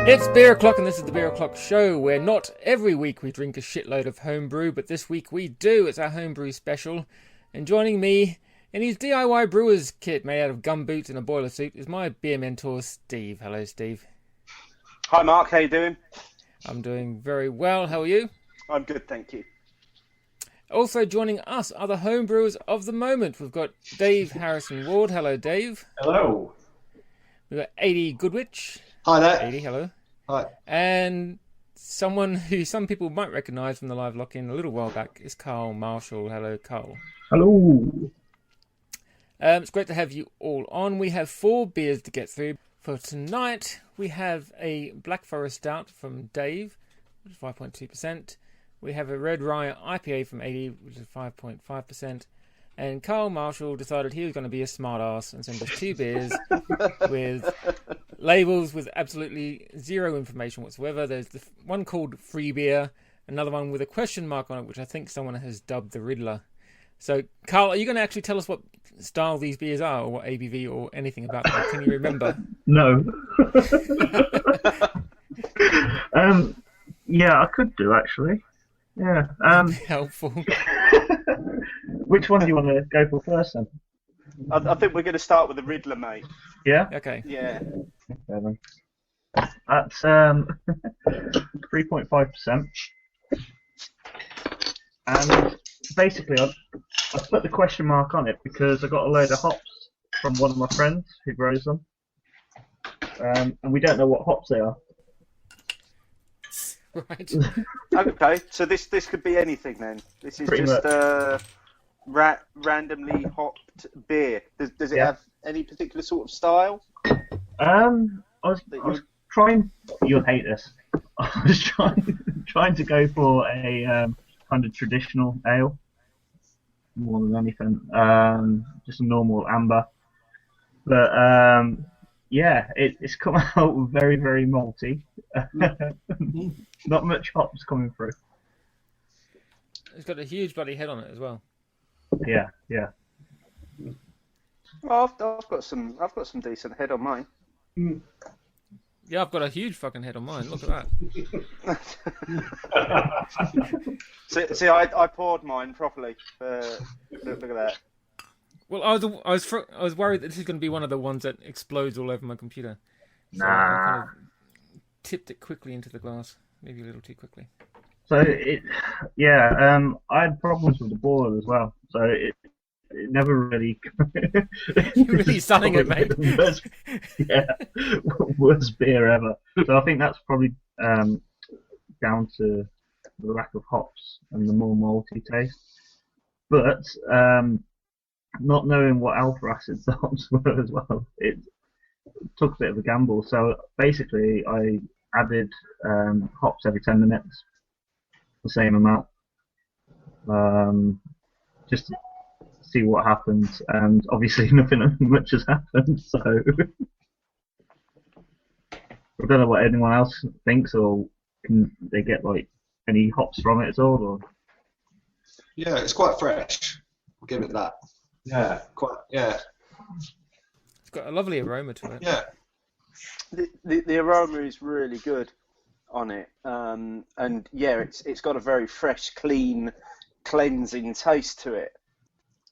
It's Beer O'Clock, and this is the Beer O'Clock Show, where not every week we drink a shitload of homebrew, but this week we do. It's our Homebrew Special. And joining me in his DIY brewer's kit made out of gumboots and a boiler suit is my beer mentor, Steve. Hello, Steve. Hi, Mark. How you doing? I'm doing very well. How are you? I'm good, thank you. Also joining us are the homebrewers of the moment. We've got Dave Harrison Ward. Hello, Dave. Hello. We've got Ady Goodrich. Hi there. Ady, hello. Hi. And someone who some people might recognise from the live lock-in a little while back is Carl Marshall. Hello, Carl. Hello. It's great to have you all on. We have 4 beers to get through. For tonight, we have a Black Forest Stout from Dave, which is 5.2%. We have a Red Rye IPA from Ady, which is 5.5%. And Carl Marshall decided he was going to be a smart-ass and send us 2 beers with labels with absolutely zero information whatsoever. There's the one called Free Beer, another one with a question mark on it, which I think someone has dubbed the Riddler. So, Carl, are you going to actually tell us what style these beers are, or what ABV, or anything about them? Can you remember? No. Yeah, I could do actually. Yeah. Helpful. Which one do you want to go for first then? I think we're going to start with the Riddler, mate. Yeah. Okay. Yeah. Okay, then. That's 3.5%. And basically, I put the question mark on it because I got a load of hops from one of my friends who grows them, and we don't know what hops they are. Right. Okay, so this could be anything then. This is Pretty just randomly hopped beer. Does it Yeah. have any particular sort of style? I was trying. You'll hate this. I was trying to go for a kind of traditional ale more than anything. Just a normal amber, but yeah, it's come out very, very malty. Not much hops coming through. It's got a huge bloody head on it as well. Yeah, yeah. Well, I've got some decent head on mine. Yeah, I've got a huge fucking head on mine. Look at that. See, I poured mine properly. Look at that. Well, I was worried that this is going to be one of the ones that explodes all over my computer. So I Nah. kind of tipped it quickly into the glass, maybe a little too quickly. So I had problems with the boiler as well. So it never really. You're really selling it, mate. Worst beer ever. So I think that's probably down to the lack of hops and the more malty taste. But not knowing what alpha acids the hops were as well, it took a bit of a gamble. So basically, I added hops every 10 minutes, the same amount, just to see what happens. And obviously, nothing much has happened. So I don't know what anyone else thinks, or can they get like any hops from it at all? Or... Yeah, it's quite fresh. I'll give it that. Yeah, quite. Yeah, It's got a lovely aroma to it. yeah. The aroma is really good on it, and yeah, it's got a very fresh, clean, cleansing taste to it.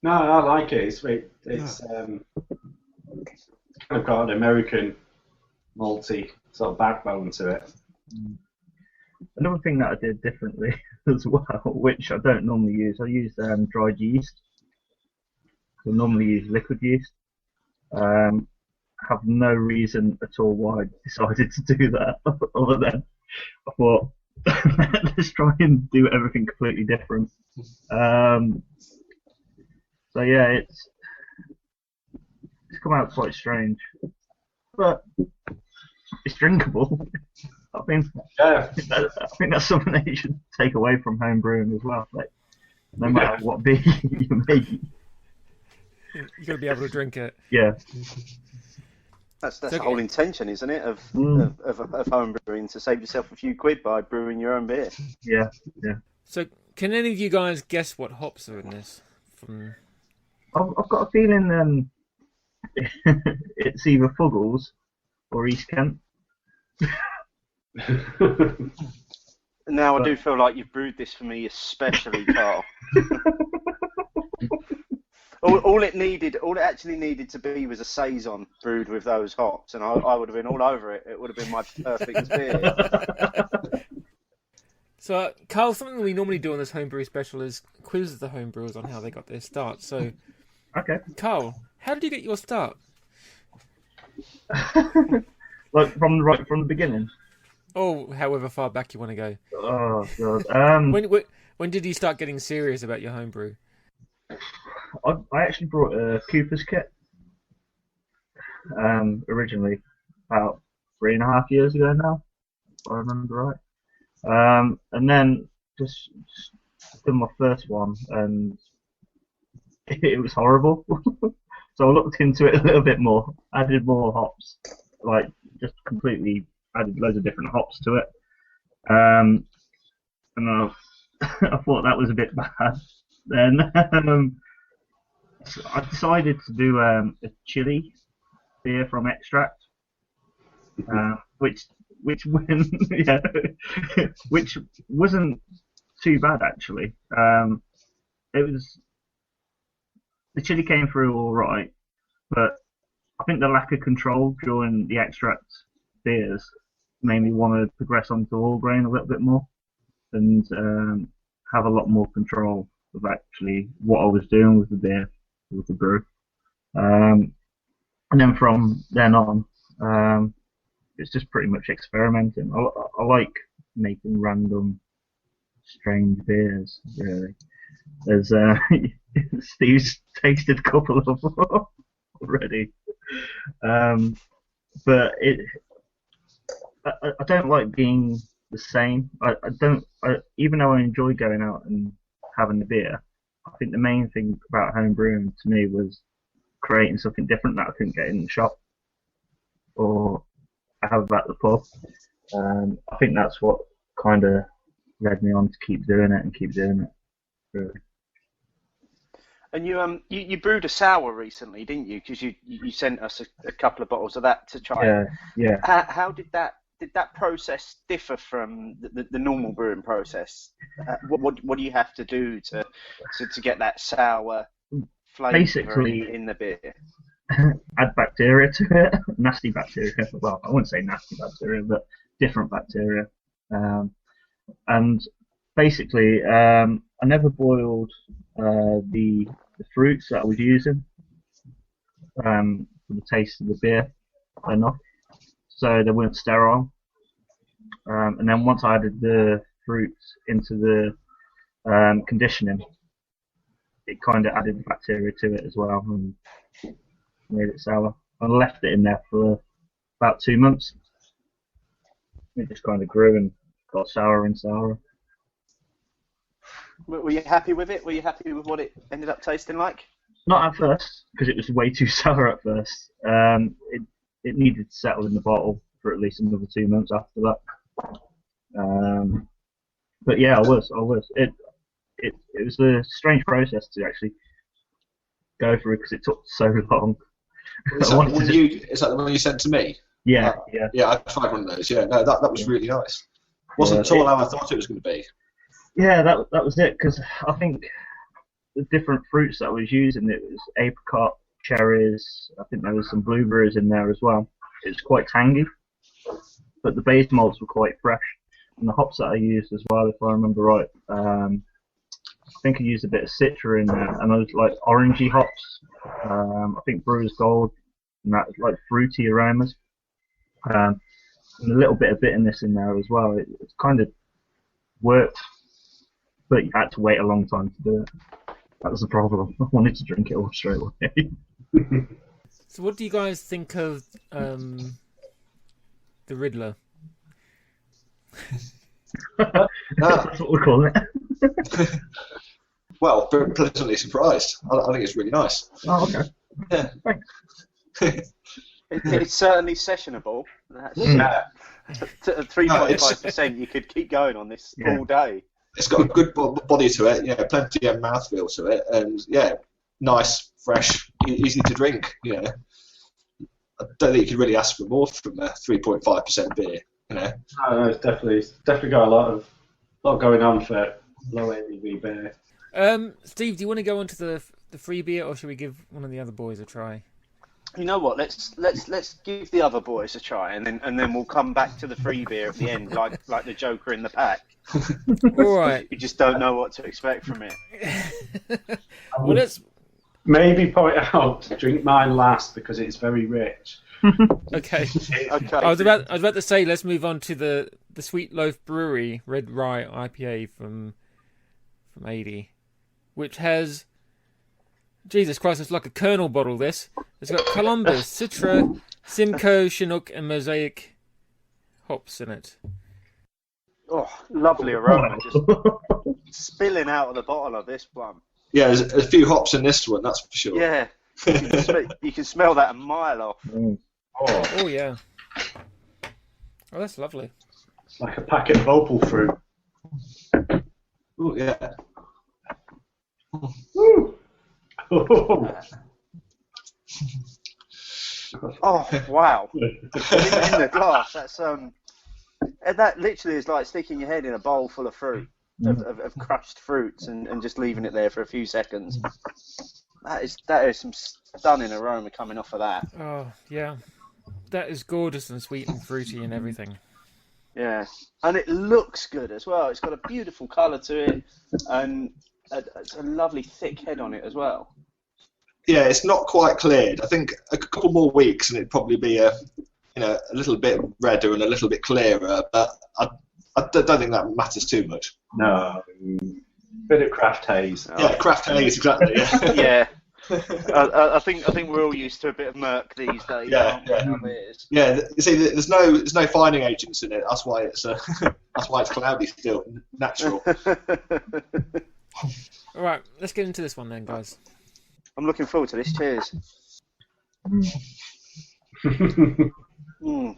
No, I like it. It's kind of got an American malty sort of backbone to it. Another thing that I did differently as well, which I don't normally use, I used dried yeast. I normally use liquid yeast. Have no reason at all why I decided to do that, other than I thought let's try and do everything completely different. So yeah, it's come out quite strange, but it's drinkable. I think that's something that you should take away from home brewing as well. Like, no matter what beer you make, You got to be able to drink it. yeah. That's Okay. the whole intention, isn't it, of home brewing, to save yourself a few quid by brewing your own beer. Yeah. So, can any of you guys guess what hops are in this? I've got a feeling it's either Fuggles or East Kent. Now I But- do feel like you've brewed this for me especially, Carl. all it actually needed to be was a saison brewed with those hops, and I would have been all over it. It would have been my perfect beer. So, Carl, something we normally do on this Homebrew Special is quiz the homebrewers on how they got their start. So, Okay. Carl, how did you get your start? Like right from the beginning. Oh, however far back you want to go. Oh god. When did you start getting serious about your homebrew? I actually brought a Cooper's kit. Originally, about 3.5 years ago now, if I remember right. And then just did my first one, and it was horrible. So I looked into it a little bit more, added more hops, like just completely added loads of different hops to it. And I thought that was a bit bad. Then so I decided to do a chili beer from extract, which yeah, which wasn't too bad actually. It was the chili came through all right, but I think the lack of control during the extract beers made me want to progress onto all grain a little bit more and have a lot more control of actually what I was doing with the beer, with the brew. And then from then on, it's just pretty much experimenting. I like making random, strange beers, really. There's Steve's tasted a couple of them already, but I don't like being the same. I don't. Even though I enjoy going out and having a beer, I think the main thing about home brewing to me was creating something different that I couldn't get in the shop or have at the pub. I think that's what kind of led me on to keep doing it and keep doing it. Really. And you brewed a sour recently, didn't you? Because you sent us a couple of bottles of that to try. Yeah. How did that process differ from the normal brewing process? What do you have to do to get that sour flavour Basically, in the beer? Add bacteria to it, nasty bacteria. Well, I wouldn't say nasty bacteria, but different bacteria. And basically, I never boiled the fruits that I was using for the taste of the beer enough, so they weren't sterile. And then once I added the fruits into the conditioning, it kind of added bacteria to it as well and made it sour. I left it in there for about 2 months. It just kind of grew and got sourer and sourer. Were you happy with it? Were you happy with what it ended up tasting like? Not at first, because it was way too sour at first. It needed to settle in the bottle for at least another 2 months after that. But yeah, I was. It was a strange process to actually go through because it took so long. Is that the one you sent to me? Yeah. Yeah, I tried one of those. Yeah, no, that was really nice. Wasn't at all how I thought it was going to be. Yeah, that was it, because I think the different fruits that I was using, it was apricot, cherries, I think there was some blueberries in there as well. It was quite tangy, but the base malts were quite fresh. And the hops that I used as well, if I remember right, I think I used a bit of Citra in there, and those like orangey hops, I think Brewer's Gold, and that like fruity aromas. And a little bit of bitterness in there as well. It kind of worked, but you had to wait a long time to do it. That was the problem. I wanted to drink it all straight away. So what do you guys think of the Riddler? That's what we call it. Well, very pleasantly surprised. I think it's really nice. Oh, okay. Yeah. Thanks. It's certainly sessionable. At 3.5%, you could keep going on this all day. It's got a good body to it, yeah, plenty of mouthfeel to it, and yeah, nice, fresh, easy to drink. Yeah, I don't think you could really ask for more from a 3.5% beer. You know. No, it's definitely got a lot going on for low ABV beer. Steve, do you want to go on to the free beer, or should we give one of the other boys a try? You know what? Let's give the other boys a try, and then we'll come back to the free beer at the end, like the Joker in the pack. All right. You just don't know what to expect from it. Well, let's maybe point out to drink mine last because it's very rich. okay. Okay. I was about to say let's move on to the Sweet Loaf Brewery Red Rye IPA from Ady, which has, Jesus Christ, it's like a Kernel bottle. This it's got Columbus, Citra, Simcoe, Chinook, and Mosaic hops in it. Oh, lovely aroma, just spilling out of the bottle of this one. Yeah, there's a few hops in this one, that's for sure. Yeah, you can smell that a mile off. Oh yeah. Oh, that's lovely. It's like a packet of opal fruit. Oh yeah. Woo! Oh wow! in the glass, that's and that literally is like sticking your head in a bowl full of fruit, of crushed fruits, and just leaving it there for a few seconds. That is some stunning aroma coming off of that. Oh yeah, that is gorgeous and sweet and fruity and everything. Yeah, and it looks good as well. It's got a beautiful colour to it, and it's a lovely thick head on it as well. Yeah, it's not quite cleared. I think a couple more weeks and it'd probably be a little bit redder and a little bit clearer. But I don't think that matters too much. No, bit of craft haze. Yeah, craft haze, exactly. Yeah. Yeah. I think we're all used to a bit of murk these days. Yeah, aren't we? yeah. Yeah, you see, there's no finding agents in it. That's why it's cloudy still, natural. All right, let's get into this one then, guys. I'm looking forward to this. Cheers. Mm.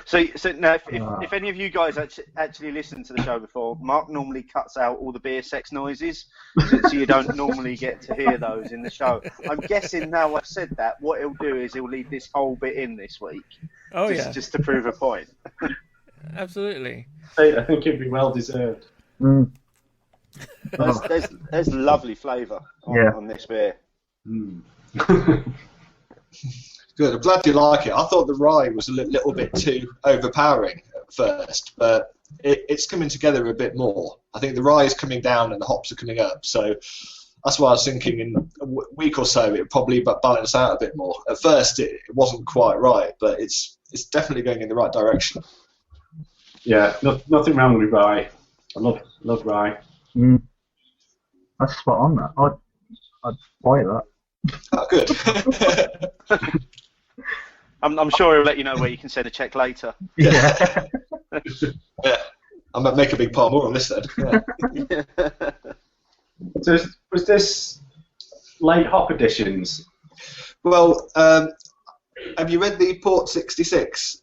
So now, if any of you guys actually listened to the show before, Mark normally cuts out all the beer sex noises, so you don't normally get to hear those in the show. I'm guessing now I've said that, what he'll do is he'll leave this whole bit in this week. Oh just to prove a point. Absolutely. I think it'd be well deserved. There's lovely flavour on this beer. Good. I'm glad you like it. I thought the rye was a little bit too overpowering at first, but it's coming together a bit more. I think the rye is coming down and the hops are coming up, so that's why I was thinking in a week or so it would probably balance out a bit more. At first it wasn't quite right, but it's definitely going in the right direction. Yeah, nothing wrong with rye. I love rye. That's spot on. That I'd buy that. Oh, good. I'm sure he'll let you know where you can send a check later. Yeah. Yeah. I might make a big pile more on this then. Yeah. So was this late hop editions? Well, have you read the Port 66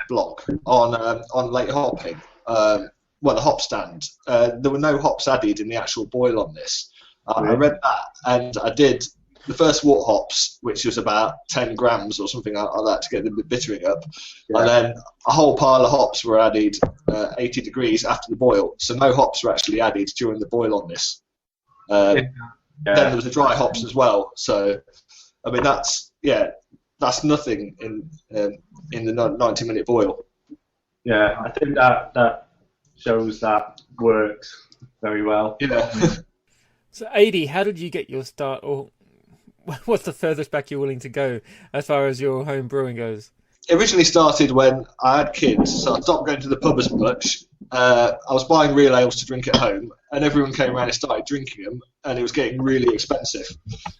blog on late hopping? Well, the hop stand. There were no hops added in the actual boil on this. I read that, and I did the first wort hops, which was about 10 grams or something like that to get the bittering up, and then a whole pile of hops were added 80 degrees after the boil. So no hops were actually added during the boil on this. Then there was the dry hops as well. So, I mean, that's nothing in the 90-minute boil. Yeah, I think that shows that works very well. Yeah. So, Ady, how did you get your start, or what's the furthest back you're willing to go as far as your home brewing goes? It originally started when I had kids, so I stopped going to the pub as much. I was buying real ales to drink at home, and everyone came around and started drinking them, and it was getting really expensive.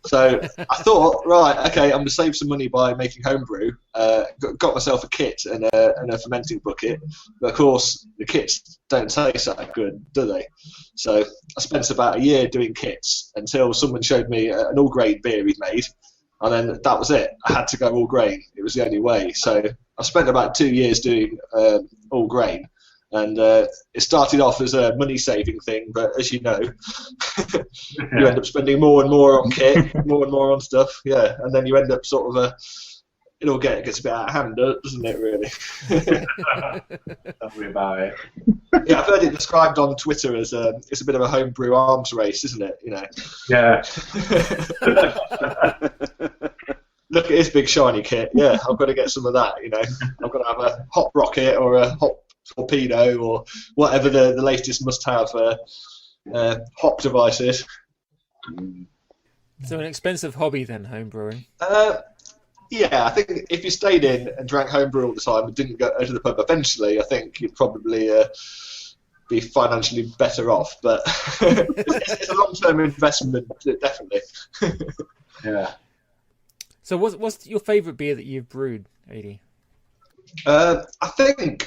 So I thought, right, okay, I'm going to save some money by making homebrew. Got myself a kit and a fermenting bucket, but of course the kits don't taste that good, do they? So I spent about a year doing kits until someone showed me an all-grain beer he'd made. And then that was it. I had to go all grain. It was the only way. So I spent about 2 years doing all grain, And it started off as a money-saving thing, but as you know, you end up spending more and more on kit, more and more on stuff, and then you end up sort of it all gets a bit out of hand, doesn't it, really? Tell me about it. Yeah, I've heard it described on Twitter as it's a bit of a homebrew arms race, isn't it? Yeah. Look at his big shiny kit. Yeah, I've got to get some of that. I've got to have a hop rocket or a hop torpedo or whatever the latest must-have hop device is. So an expensive hobby then, homebrewing. Yeah, I think if you stayed in and drank homebrew all the time and didn't go to the pub eventually, I think you'd probably be financially better off. But it's a long-term investment, definitely. Yeah. So what's your favourite beer that you've brewed, Ady? I've done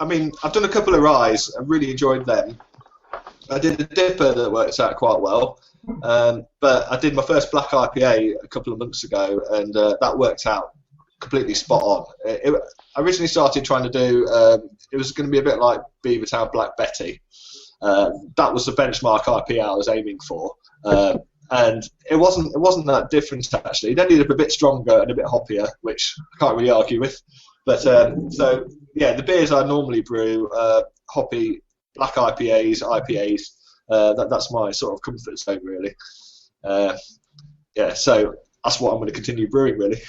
a couple of ryes. I've really enjoyed them. I did a dipper that works out quite well. But I did my first black IPA a couple of months ago, and that worked out completely spot on. I originally started trying to do, it was going to be a bit like Beavertown Black Betty. That was the benchmark IPA I was aiming for. And it wasn't that different, actually. It ended up a bit stronger and a bit hoppier, which I can't really argue with. But the beers I normally brew, hoppy, black IPAs, that's my sort of comfort zone, really. So that's what I'm going to continue brewing, really.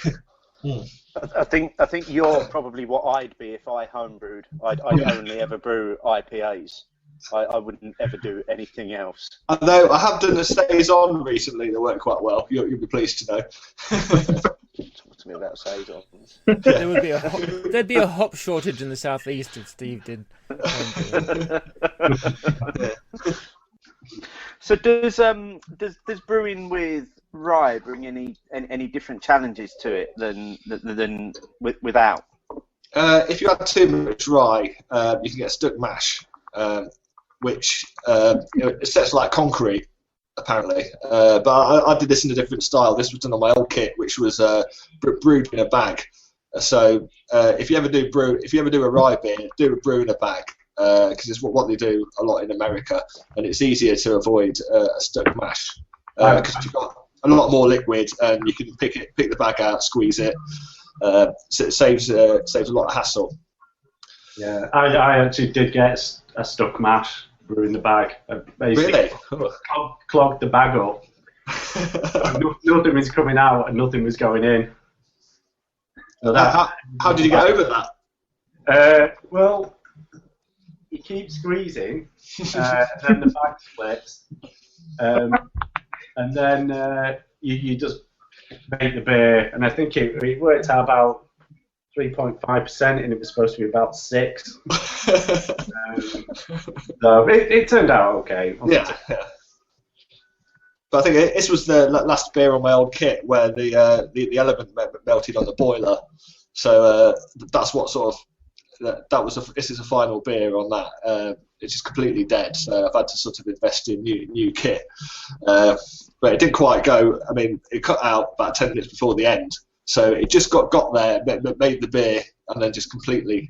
I think you're probably what I'd be if I homebrewed. I'd only ever brew IPAs. I wouldn't ever do anything else. Although I have done a saison recently that worked quite well. You'll be pleased to know. Talk to me about saisons. There'd be a hop shortage in the southeast if Steve did. So does brewing with rye bring any different challenges to it than without? If you add too much rye, you can get stuck mash, which it sets like concrete, apparently. But I did this in a different style. This was done on my old kit, which was brewed in a bag. So if you ever do a rye beer, do a brew in a bag, because it's what they do a lot in America, and it's easier to avoid a stuck mash because you've got a lot more liquid and you can pick the bag out, squeeze it. So it saves a lot of hassle. Yeah, I actually did get a stuck mash brew in the bag. Really? Clogged the bag up. Nothing was coming out and nothing was going in. So how did you get over that? Well, you keep squeezing, then the bag splits, and then you just make the beer, and I think it worked out about 3.5%, and it was supposed to be about 6. So it turned out okay. Yeah. But I think this was the last beer on my old kit where the element melted on the boiler. So that's what sort of this is a final beer on that. It's just completely dead. So I've had to sort of invest in new kit. But it didn't quite go. I mean, it cut out about 10 minutes before the end. So it just got there, made the beer, and then just completely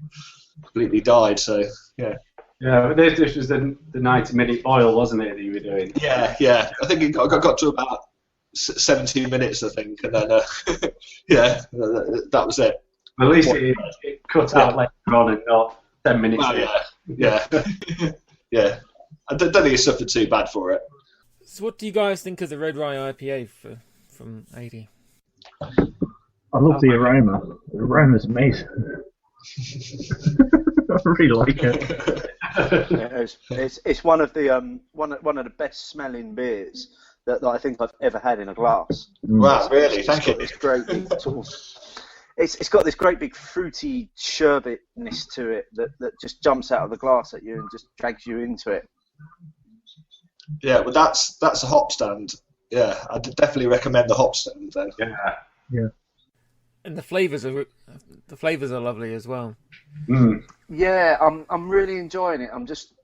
died. So yeah. Yeah, but this was the 90-minute oil, wasn't it, that you were doing? Yeah. I think it got to about 17 minutes, I think, and then that was it. At least it cut out later on and not 10 minutes. Yeah. I don't think it suffered too bad for it. So what do you guys think of the red rye IPA from Ady? I love the aroma. The aroma's amazing. I really like it. It's one of the best smelling beers that I think I've ever had in a glass. Wow, really? Thank you. It's great. It's got this great big fruity sherbetness to it that just jumps out of the glass at you and just drags you into it. Yeah, well, that's a hop stand. Yeah, I definitely recommend the hop stand then. Yeah. And the flavours are lovely as well. Yeah, I'm really enjoying it. I'm just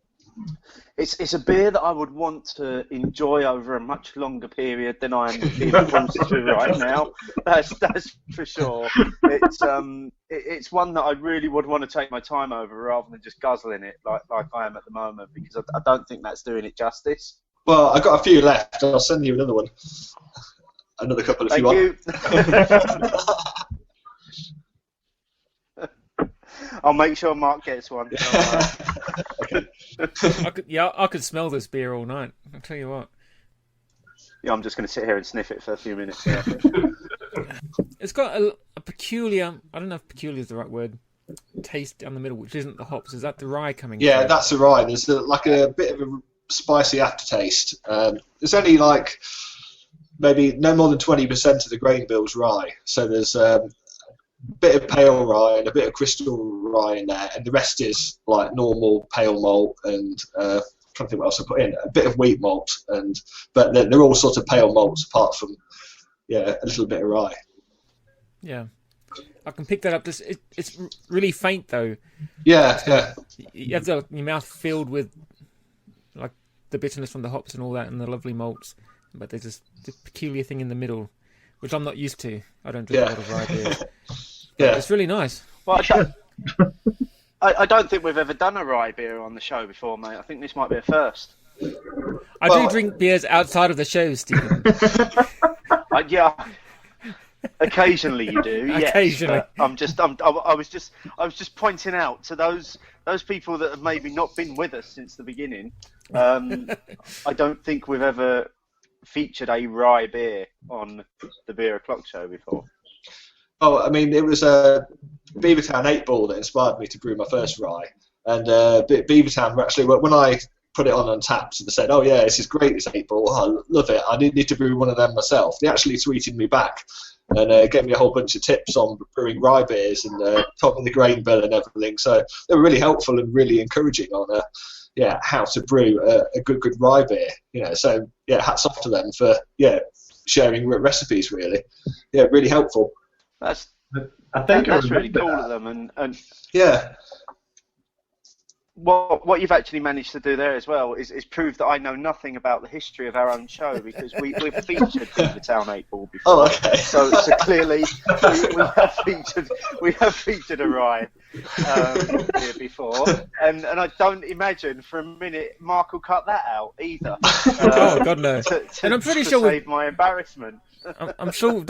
It's a beer that I would want to enjoy over a much longer period than I am being forced to right now. That's for sure. It's one that I really would want to take my time over rather than just guzzling it like I am at the moment, because I don't think that's doing it justice. Well, I've got a few left. I'll send you another one. Another couple if you want. I'll make sure Mark gets one. Okay. I could smell this beer all night. I'll tell you what. Yeah, I'm just going to sit here and sniff it for a few minutes. Yeah. It's got a peculiar, I don't know if peculiar is the right word, taste down the middle, which isn't the hops. Is that the rye coming through? Yeah, that's the rye. There's like a bit of a spicy aftertaste. It's only like maybe no more than 20% of the grain bill's rye. So there's a bit of pale rye and a bit of crystal rye in there, and the rest is like normal pale malt and trying to think what else I put in. A bit of wheat malt, but they're all sort of pale malts apart from a little bit of rye. Yeah, I can pick that up. It's really faint though. Yeah. You have your mouth filled with like the bitterness from the hops and all that, and the lovely malts, but there's this peculiar thing in the middle, which I'm not used to. I don't drink a lot of rye beer. Yeah, it's really nice. Well, I don't think we've ever done a rye beer on the show before, mate. I think this might be a first. I do drink beers outside of the show, Stephen. Yeah, occasionally you do. Occasionally, yes, I was just pointing out to those people that have maybe not been with us since the beginning. I don't think we've ever featured a rye beer on the Beer O'Clock show before. Oh, I mean, it was Beavertown 8 Ball that inspired me to brew my first rye. And Beavertown were actually, when I put it on Untapped, and they said, "Oh yeah, this is great, this 8 Ball. I love it. I need to brew one of them myself." They actually tweeted me back and gave me a whole bunch of tips on brewing rye beers and told me the grain bill and everything. So they were really helpful and really encouraging on how to brew a good rye beer. So hats off to them for sharing recipes. Really, really helpful. I think that's really cool of them, and yeah. What you've actually managed to do there as well is prove that I know nothing about the history of our own show, because we've featured Beavertown 8 Ball before. Oh, okay. So clearly we have featured a rye beer before, and I don't imagine for a minute Mark will cut that out either. Oh God, no! And I'm pretty sure save my embarrassment. I'm sure we've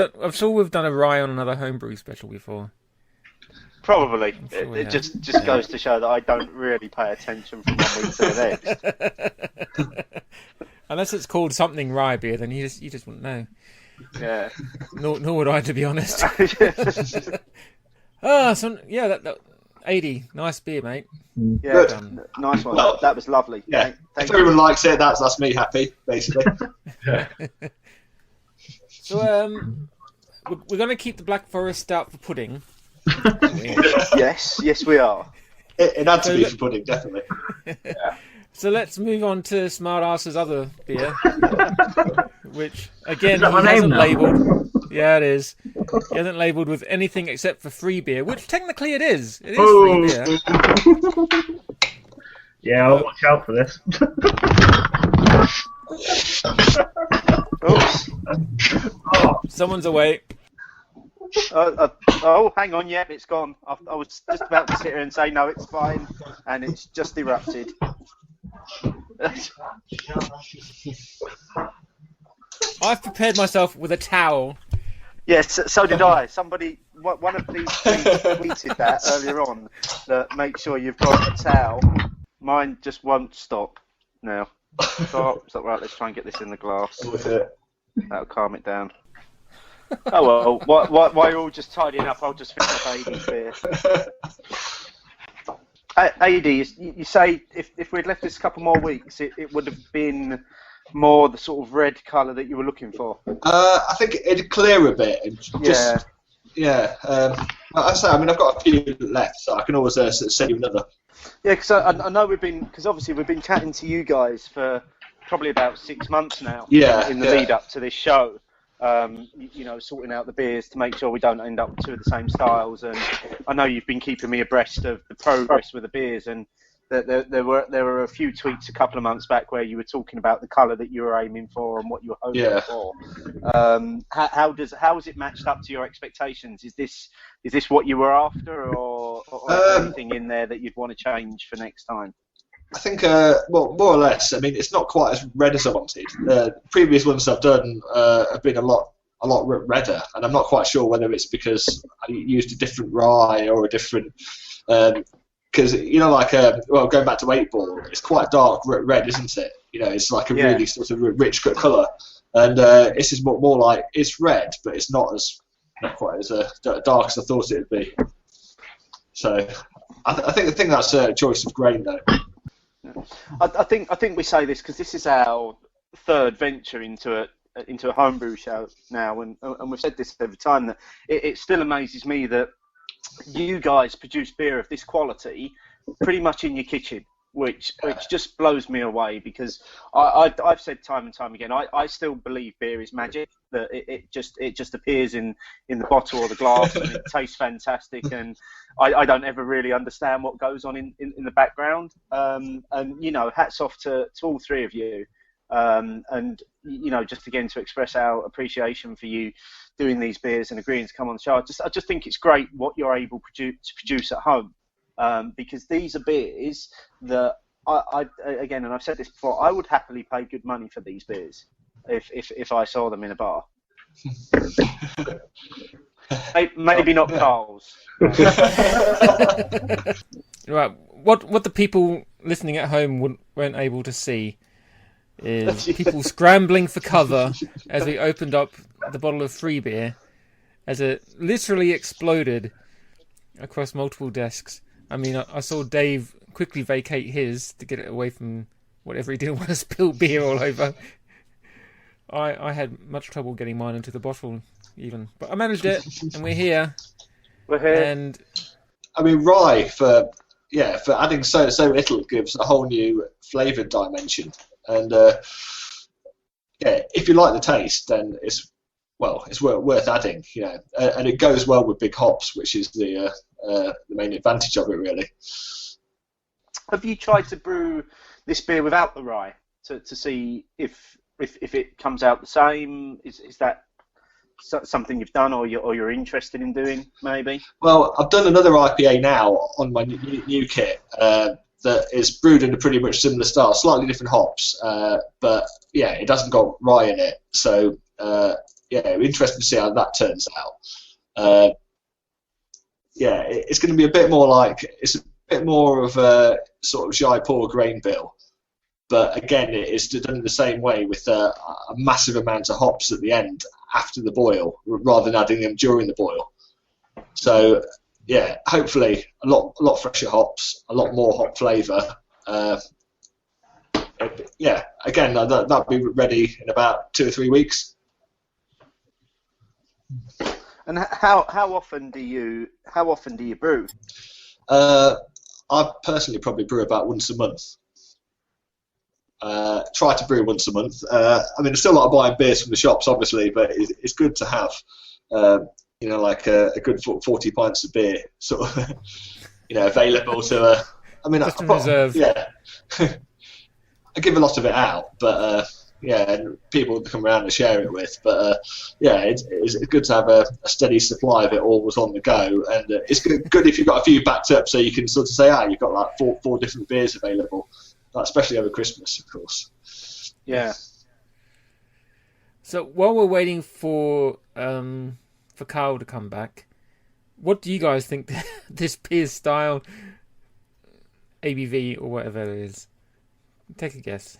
done a rye on another homebrew special before. Probably. Sure It just goes to show that I don't really pay attention from one week to the next. Unless it's called something rye beer, then you just wouldn't know. Yeah. Nor would I, to be honest. That Ady, nice beer, mate. Yeah, nice one. Well, that was lovely. Yeah. Thank if everyone likes it, that's me happy, basically. So we're going to keep the Black Forest Stout for pudding. Yes, we are. It had to be for pudding, definitely. Yeah. So let's move on to Smart Arse's other beer, which again he hasn't labelled. Yeah, it is. He hasn't labelled with anything except for free beer, which technically it is. It is free beer. Yeah, I'll watch out for this. Oops. Someone's away. Hang on, it's gone. I was just about to sit here and say no, it's fine, and it's just erupted. I've prepared myself with a towel. Yes, so did I. One of these tweeted that earlier on. That make sure you've got a towel. Mine just won't stop now. Stop. Right, let's try and get this in the glass. That'll calm it down. Oh well, while you're all just tidying up, I'll just finish up Ady's beer. Ady, you say if we'd left this a couple more weeks, it would have been more the sort of red colour that you were looking for? I think it'd clear a bit. I've got a few left, so I can always send you another. Yeah, because I know we've been chatting to you guys for probably about 6 months now. Yeah, in the lead up to this show. Sorting out the beers to make sure we don't end up with two of the same styles, and I know you've been keeping me abreast of the progress with the beers, and there were a few tweets a couple of months back where you were talking about the colour that you were aiming for and what you were hoping for. How has it matched up to your expectations? Is this what you were after, or is there anything in there that you'd want to change for next time? I think, well, more or less. I mean, it's not quite as red as I wanted. Previous ones I've done have been a lot redder, and I'm not quite sure whether it's because I used a different rye or a different. Because like going back to 8 ball, it's quite dark red, isn't it? It's like a really sort of rich colour, and this is more like it's red, but it's not quite as dark as I thought it would be. So I think that's a choice of grain, though. I think we say this because this is our third venture into a homebrew show now, and we've said this every time, that it still amazes me that you guys produce beer of this quality pretty much in your kitchen, which just blows me away, because I've said time and time again, I still believe beer is magic, that it just appears in the bottle or the glass and it tastes fantastic, and I don't ever really understand what goes on in the background, and hats off to all three of you, and just again to express our appreciation for you doing these beers and agreeing to come on the show. I just think it's great what you're able to produce at home, because these are beers that I again, and I've said this before, I would happily pay good money for these beers if I saw them in a bar. Maybe not Carl's. Right. What the people listening at home weren't able to see is people scrambling for cover as we opened up the bottle of free beer, as it literally exploded across multiple desks. I mean, I saw Dave quickly vacate his to get it away from whatever he didn't want to spill beer all over. I had much trouble getting mine into the bottle even, but I managed it, and we're here. We're here. And I mean, rye for adding so little gives a whole new flavoured dimension. And if you like the taste, then it's worth adding, and it goes well with big hops, which is the main advantage of it, really. Have you tried to brew this beer without the rye to see if it comes out the same? Is that something you've done, or you're interested in doing, maybe? Well, I've done another IPA now on my new kit. That is brewed in a pretty much similar style, slightly different hops, but it hasn't got rye in it. So interesting to see how that turns out. It's going to be a bit more of a sort of Jaipur grain bill, but again, it is done in the same way with a massive amount of hops at the end after the boil, rather than adding them during the boil. So. Hopefully a lot fresher hops, a lot more hop flavour. Again, that'll be ready in about 2 or 3 weeks. And how often do you brew? I personally probably brew about once a month. Try to brew once a month. I mean, there's still a lot of buying beers from the shops, obviously, but it's good to have. Like a good 40 pints of beer, sort of, available to. Just in reserve. Yeah, I give a lot of it out, but and people come around and share it with. But it's good to have a steady supply of it always on the go, and it's good if you've got a few backed up, so you can sort of say, you've got like four different beers available, especially over Christmas, of course. Yeah. So while we're waiting for Carl to come back, what do you guys think this beer style, ABV or whatever it is? Take a guess.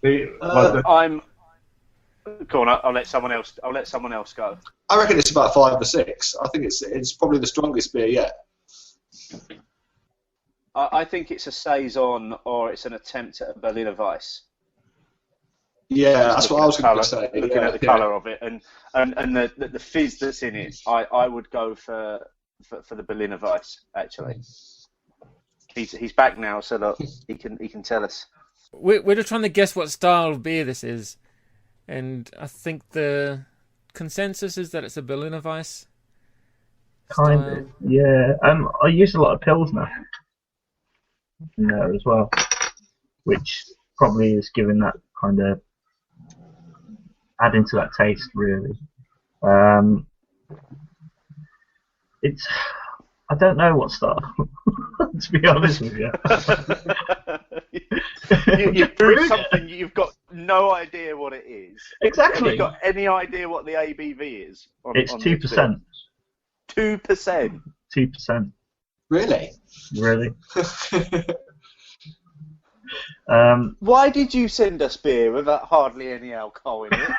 I'm. Go on. I'll let someone else go. I reckon it's about 5 or 6. I think it's probably the strongest beer yet. I think it's a saison, or it's an attempt at a Berliner Weiss. Yeah, that's what I was going to say. Looking at the colour of it, and the fizz that's in it, I would go for the Berliner Weiss, actually. He's back now, so look, he can tell us. We're just trying to guess what style of beer this is, and I think the consensus is that it's a Berliner Weiss. Kind of, yeah. I use a lot of Pilsner. in there as well, which probably is giving that kind of adding to that taste really. It's I don't know what start to be honest with you. You've brewed something you've got no idea what it is. Exactly. Have you got any idea what the ABV is? It's 2%. 2%. 2%. Really? Really? Why did you send us beer without hardly any alcohol in it?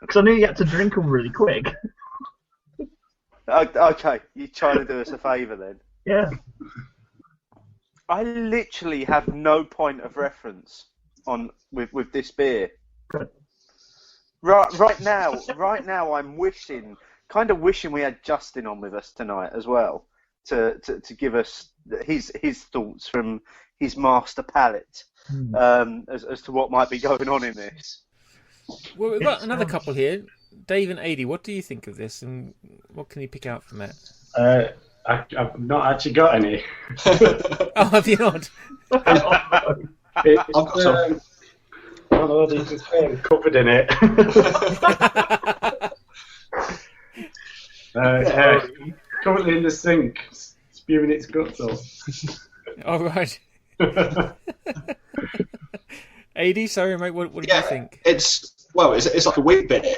Because I knew you had to drink them really quick. Okay, you're trying to do us a favour then. Yeah. I literally have no point of reference with this beer. Good. Right now, I'm kind of wishing we had Justin on with us tonight as well to give us his thoughts from his master palate as to what might be going on in this. Well, we've got another couple here. Dave and Ady, what do you think of this, and what can you pick out from it? I've not actually got any. Oh, have you not? It's covered in it. Currently in the sink, spewing its guts off. All right. Ady, sorry mate, what do you think? It's like a wheat beer.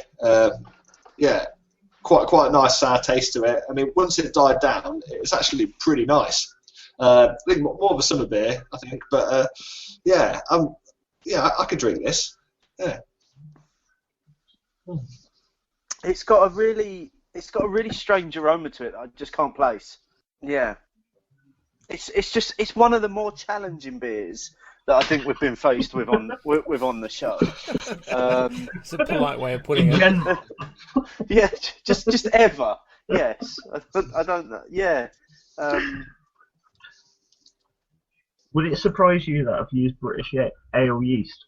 Yeah, quite a nice sour taste to it. I mean, once it died down, it's actually pretty nice. I think more of a summer beer, I think. But I could drink this. Yeah. It's got a really strange aroma to it that I just can't place. Yeah. It's one of the more challenging beers that I think we've been faced with on the show. It's a polite way of putting it. Yeah, just ever. Yes, I don't know. Yeah. Would it surprise you that I've used British ale yeast?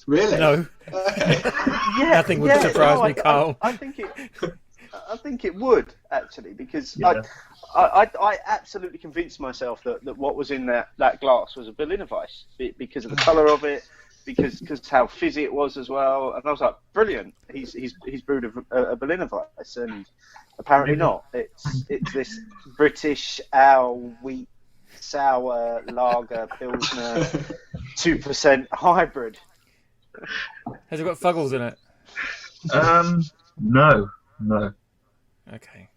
Really? No. Yeah, Nothing would surprise me, Carl. I think it would actually, because Yeah. I absolutely convinced myself that what was in that glass was a Berliner Weiss because of the colour of it, because how fizzy it was as well, and I was like, brilliant. He's brewed a Berliner Weiss, and apparently not. It's this British ale wheat sour lager pilsner 2% hybrid. Has it got fuggles in it? No. Okay.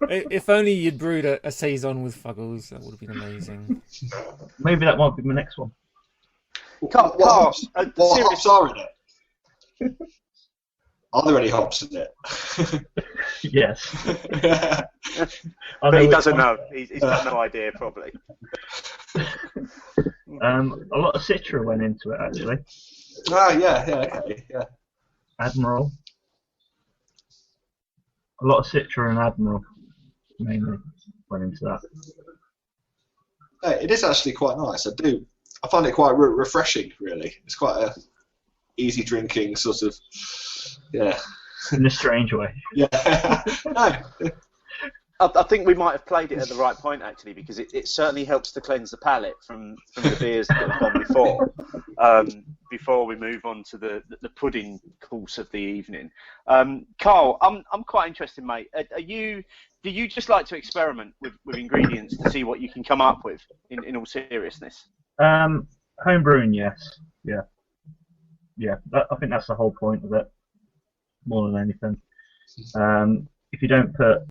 If only you'd brewed a saison with fuggles, that would have been amazing. Maybe that might be my next one. What hops are in it? Are there any hops in it? Yes. But he doesn't know. He's got no idea, probably. A lot of Citra went into it, actually. Okay, yeah. Admiral. A lot of Citra and Admiral, mainly, went into that. It is actually quite nice. I find it quite refreshing, really. It's quite a easy drinking sort of, yeah. In a strange way. Yeah. No. I think we might have played it at the right point, actually, because it certainly helps to cleanse the palate from the beers that have gone before. Before we move on to the pudding course of the evening. Carl, I'm quite interested, mate. Do you just like to experiment with ingredients to see what you can come up with, in all seriousness? Home brewing, yes. Yeah. I think that's the whole point of it, more than anything. If you don't put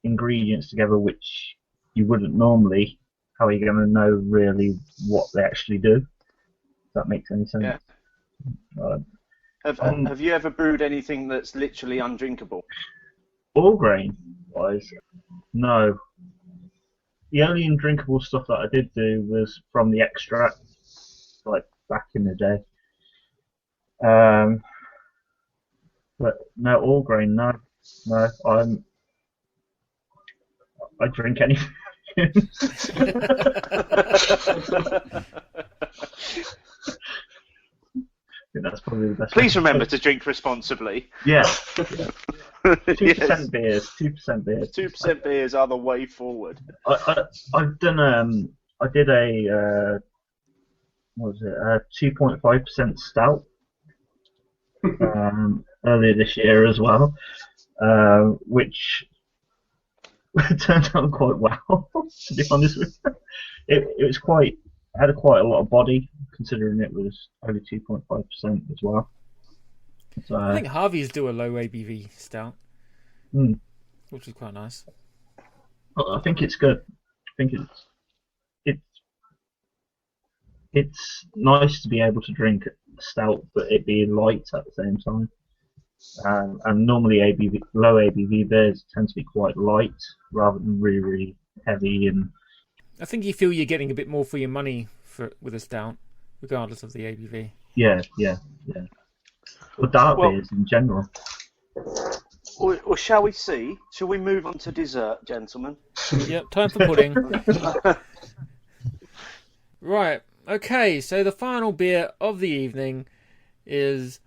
ingredients together which you wouldn't normally, how are you going to know really what they actually do? If that makes any sense. Yeah. Have you ever brewed anything that's literally undrinkable? All grain wise, no. The only undrinkable stuff that I did do was from the extract, like back in the day. But no, all grain, no. I drink anything. I think that's probably the best. Please remember to drink responsibly. Yeah. 2% beers. 2% beers. 2% beers are the way forward. I've done. I did a. What was it? A 2.5% stout. Earlier this year as well, which turned out quite well. To be honest with you, it was quite had quite a lot of body, considering it was only 2.5% as well. So, I think Harvey's do a low ABV stout, which is quite nice. I think it's good. I think it's nice to be able to drink a stout, but it be light at the same time. And normally low ABV beers tend to be quite light rather than really, really heavy. And I think you feel you're getting a bit more for your money with a stout, regardless of the ABV. Yeah. Or dark beers in general. Or shall we see? Shall we move on to dessert, gentlemen? Yep, time for pudding. Right. Okay, so the final beer of the evening is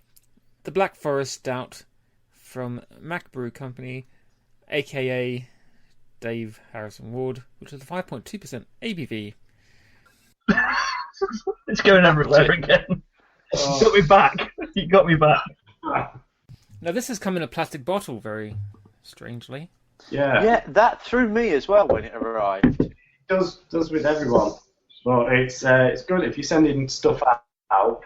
the Black Forest Stout from Mac Brew Company, aka Dave Harrison Ward, which is a 5.2% ABV. It's going everywhere again. You got me back. You got me back. Now this has come in a plastic bottle, very strangely. Yeah, that threw me as well when it arrived. It does with everyone. But it's good if you're sending stuff out.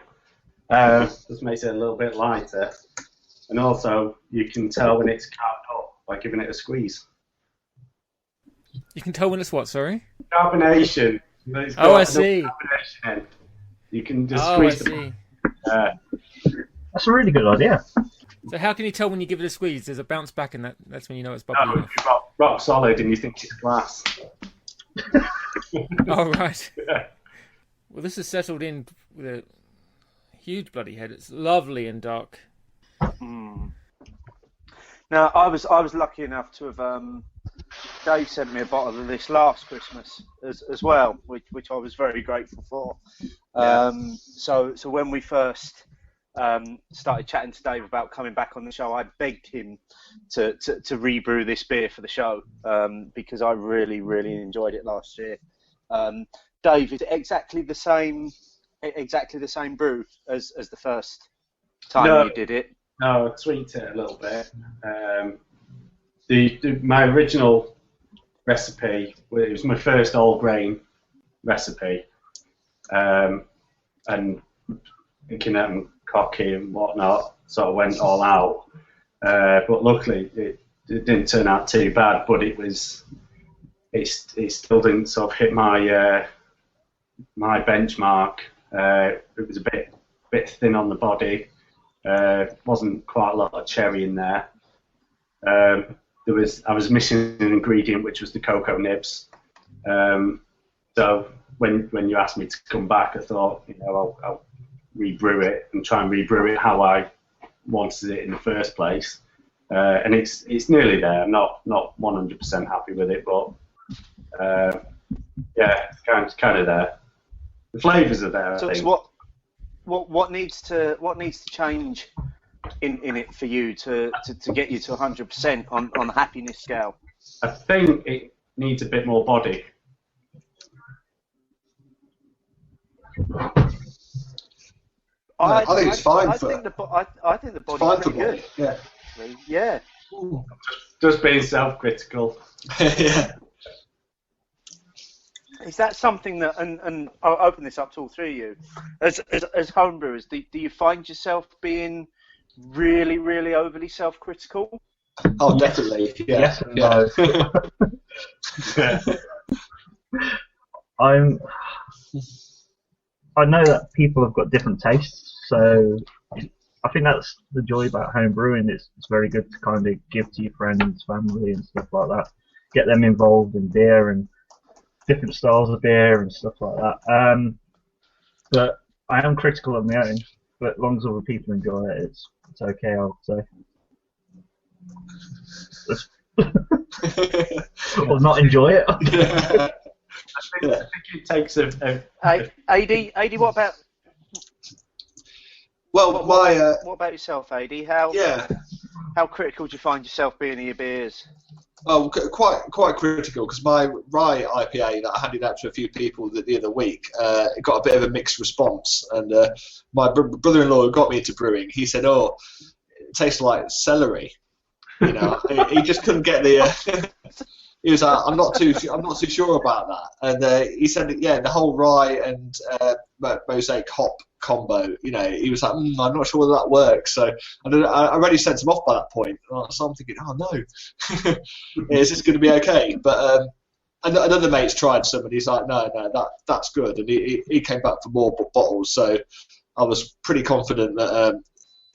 Just makes it a little bit lighter, and also you can tell when it's carved up by giving it a squeeze. You can tell when it's what? Sorry. Carbonation. Oh, I see. Carbonation in. You can just Oh, I squeeze see. That's a really good idea. So how can you tell when you give it a squeeze? There's a bounce back, and that's when you know it's No, bubbling. you've got rock solid and you think it's glass. Oh, right. Well, this is settled in with a huge bloody head. It's lovely and dark. Now, I was lucky enough to have Dave sent me a bottle of this last Christmas as well, which I was very grateful for. So when we first started chatting to Dave about coming back on the show, I begged him to rebrew this beer for the show because I really, really enjoyed it last year. Dave, is it exactly the same brew as the first time you did it? No, I tweaked it a little bit. My original recipe, it was my first all grain recipe, and thinking that I'm cocky and whatnot, so I went all out. But luckily, it didn't turn out too bad. But it still didn't sort of hit my my benchmark. It was a bit thin on the body. Wasn't quite a lot of cherry in there. I was missing an ingredient, which was the cocoa nibs. So when you asked me to come back, I thought, I'll rebrew it and try and rebrew it how I wanted it in the first place. And it's nearly there. I'm not 100% happy with it, but it's kind of there. The flavours are there. I think. What needs to change in it for you to get you to 100% on the happiness scale? I think it needs a bit more body. I think it's fine. I think the body's fine pretty good. Yeah. Yeah. Just being self-critical. Yeah. Is that something that, and I'll open this up to all three of you, as homebrewers, do you find yourself being really, really overly self-critical? Oh, definitely. Yeah. Yes and no. I know that people have got different tastes, so I think that's the joy about home brewing. It's very good to kind of give to your friends, family, and stuff like that. Get them involved in beer and different styles of beer and stuff like that. But I am critical of my own. But as long as other people enjoy it, it's okay, I would say. Or not enjoy it. I think it takes a Ady, what about? Well, What about yourself, Ady? How? Yeah. how critical do you find yourself being in your beers? Oh, quite critical, because my rye IPA that I handed out to a few people the other week, it got a bit of a mixed response. And my brother-in-law who got me into brewing, he said, "Oh, it tastes like celery." You know, he just couldn't get the. He was like, I'm not too sure about that. And he said, yeah, the whole rye and mosaic hop combo. You know, he was like, I'm not sure whether that works. So I already sent him off by that point. So I'm thinking, oh no, is this going to be okay? But another mate's tried some, and he's like, no, that's good. And he came back for more bottles. So I was pretty confident that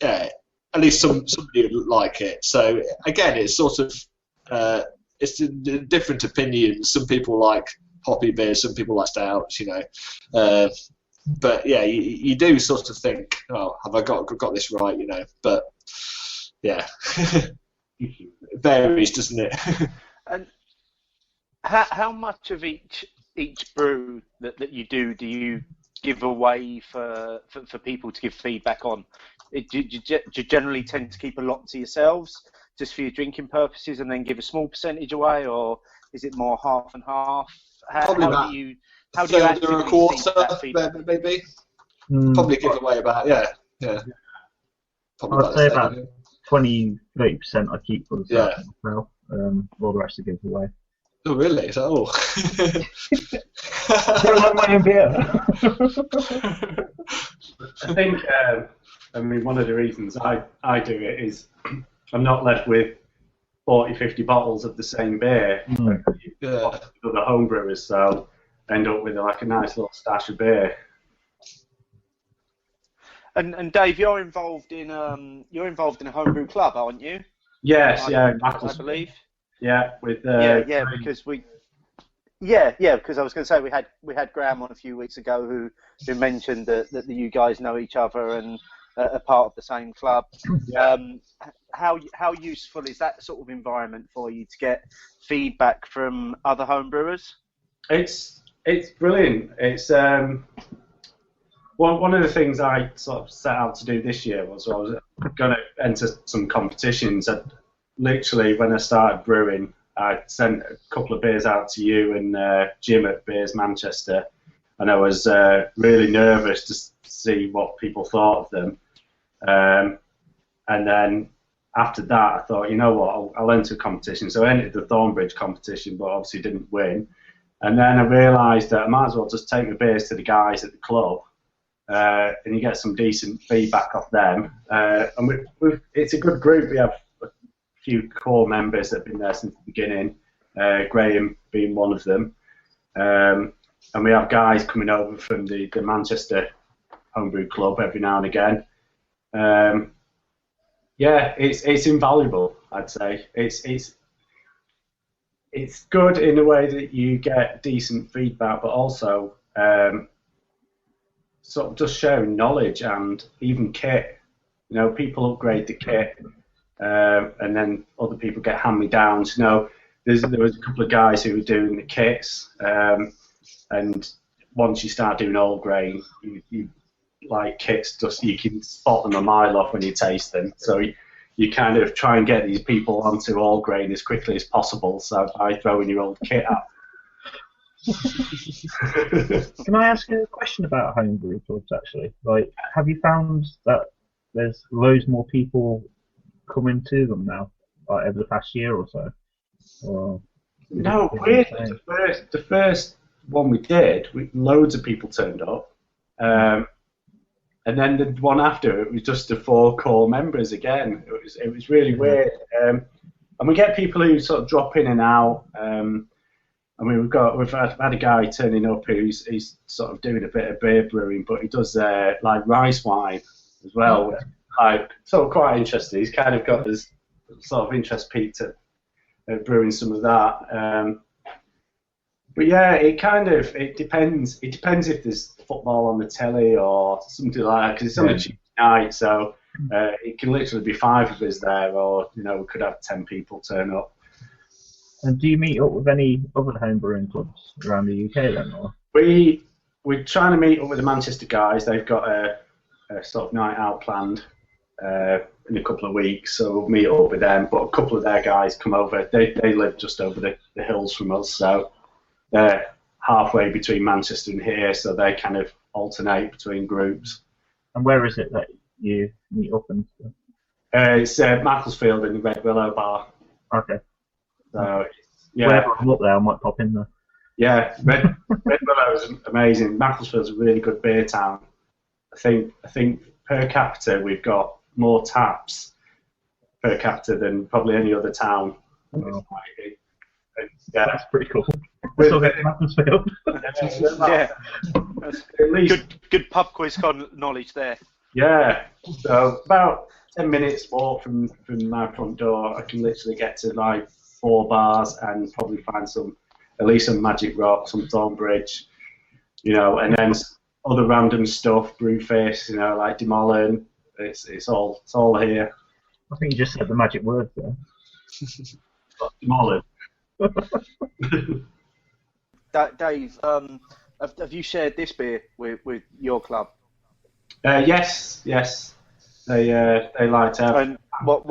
yeah, at least somebody would like it. So again, it's sort of it's different opinions. Some people like hoppy beers, some people like stouts, you know. But yeah, you do sort of think, oh, have I got this right, you know? But yeah, it varies, doesn't it? And how much of each brew that you do you give away for people to give feedback on? Do you generally tend to keep a lot to yourselves, just for your drinking purposes, and then give a small percentage away, or is it more half and half? How do you or a quarter, seek that feedback? maybe. Probably give away about Probably I'd say the same, about 20-30% I keep for myself. All the rest I give away. Oh really? So, Don't like my own beer. I think, I mean, one of the reasons I do it is I'm not left with 40, 50 bottles of the same beer. Yeah. The home brewers, so end up with like a nice little stash of beer. And Dave, you're involved in a homebrew club, aren't you? Yes, I believe. Yeah, with because because I was going to say we had Graham on a few weeks ago who mentioned that you guys know each other and are part of the same club. Yeah. How useful is that sort of environment for you to get feedback from other home brewers? It's brilliant. It's one of the things I sort of set out to do this year was I was going to enter some competitions. And literally, when I started brewing, I sent a couple of beers out to you and Jim at Beers Manchester, and I was really nervous to see what people thought of them. And then after that, I thought, you know what, I'll enter a competition. So I entered the Thornbridge competition, but obviously didn't win. And then I realised that I might as well just take my beers to the guys at the club, and you get some decent feedback off them. And it's a good group. We have a few core members that have been there since the beginning, Graham being one of them. And we have guys coming over from the Manchester Homebrew Club every now and again. Yeah, it's invaluable, I'd say. It's good in a way that you get decent feedback, but also sort of just sharing knowledge and even kit. You know, people upgrade the kit, and then other people get hand-me-downs. You know, there was a couple of guys who were doing the kits, and once you start doing all grain, you like kits, just you can spot them a mile off when you taste them. So you kind of try and get these people onto all grain as quickly as possible. So by throwing your old kit out. Can I ask you a question about homebrew clubs? Actually, like, have you found that there's loads more people coming to them now, like over the past year or so? Or no, the first one we did, loads of people turned up. And then the one after, it was just the 4 core members again. It was really weird. And we get people who sort of drop in and out. I mean, we've had a guy turning up he's sort of doing a bit of beer brewing, but he does like rice wine as well. Which I sort of quite interested. He's kind of got his sort of interest peaked at brewing some of that. But yeah, it depends. It depends if there's football on the telly or something like that, because it's on a Tuesday night, so it can literally be 5 of us there, or we could have 10 people turn up. And do you meet up with any other home brewing clubs around the UK then, or? We're trying to meet up with the Manchester guys. They've got a sort of night out planned in a couple of weeks, so we'll meet up with them. But a couple of their guys come over. They live just over the hills from us, so they're halfway between Manchester and here, so they kind of alternate between groups. And where is it that you meet up and stuff? It's Macclesfield in the Red Willow Bar. Okay. So yeah, Whenever I'm up there, I might pop in there. yeah, Red Willow is amazing. Macclesfield's a really good beer town. I think per capita we've got more taps per capita than probably any other town. Oh. Yeah, That's pretty cool. We're still getting Macclesfield. Yeah. At least, Good pub quiz knowledge there. yeah. So about 10 minutes walk from my front door, I can literally get to like 4 bars and probably find at least some Magic Rock, some Thornbridge, and then other random stuff, Brewface, like Demolin. It's all here. I think you just said the magic word there. Demolin. Dave, have you shared this beer with your club? Yes. They like to have. And I was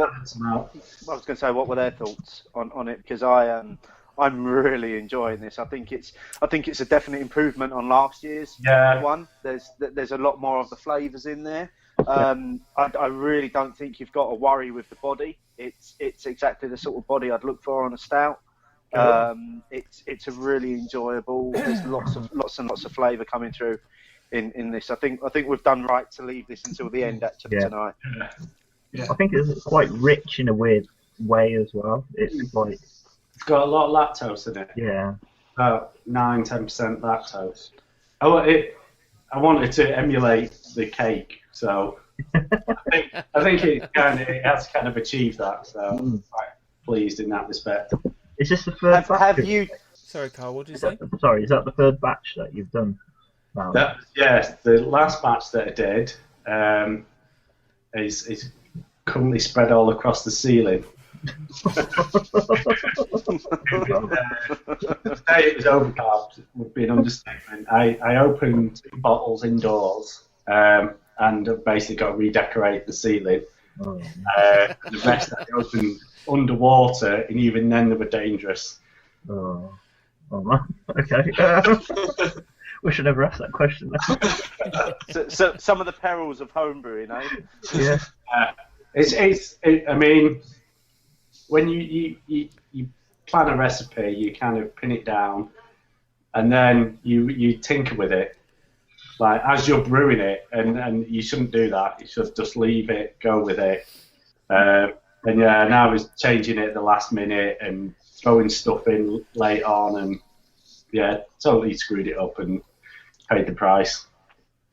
going to say, what were their thoughts on it? Because I'm really enjoying this. I think it's a definite improvement on last year's one. There's a lot more of the flavours in there. I really don't think you've got to worry with the body. It's exactly the sort of body I'd look for on a stout. It's a really enjoyable. There's lots and lots of flavour coming through in this. I think we've done right to leave this until the end actually tonight. Yeah. I think it's quite rich in a weird way as well. It's got a lot of lactose in it. Yeah. About 9-10% lactose. I wanted to emulate the cake, so I think it has kind of achieved that. So I'm quite pleased in that respect. Is this the third batch? Have you? Sorry, Carl, what did you say? Sorry, is that the third batch that you've done now? Yes, the last batch that I did is currently spread all across the ceiling. Today it was overcarved would be an understatement. I opened 2 bottles indoors and I've basically got to redecorate the ceiling. The rest I opened underwater, and even then they were dangerous. Oh okay. Wish I never asked that question. So some of the perils of homebrewing, eh? Yeah. I mean, when you plan a recipe, you kind of pin it down, and then you tinker with it, like as you're brewing it, and you shouldn't do that. You should just leave it, go with it. And yeah, now I was changing it at the last minute and throwing stuff in late on, and yeah, totally screwed it up and paid the price.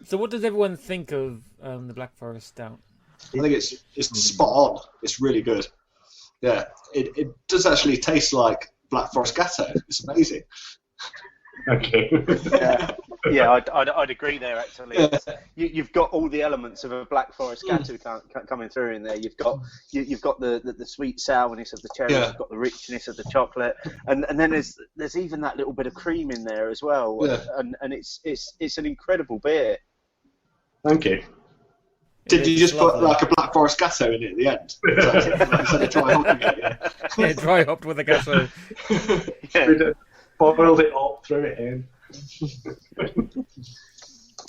So what does everyone think of the Black Forest Stout? I think it's spot on. It's really good. Yeah, it does actually taste like Black Forest Gatto. It's amazing. Okay. Yeah, I'd agree there actually. You've got all the elements of a Black Forest Gatto coming through in there. You've got the sweet sourness of the cherries. You've got the richness of the chocolate, and then there's even that little bit of cream in there as well. Yeah. And it's an incredible beer. Thank you. Did you just put like a Black Forest Gatto in it at the end? Instead of dry hopping it, Yeah, dry hopped with a Gatto. Yeah. Boiled it up, threw it in.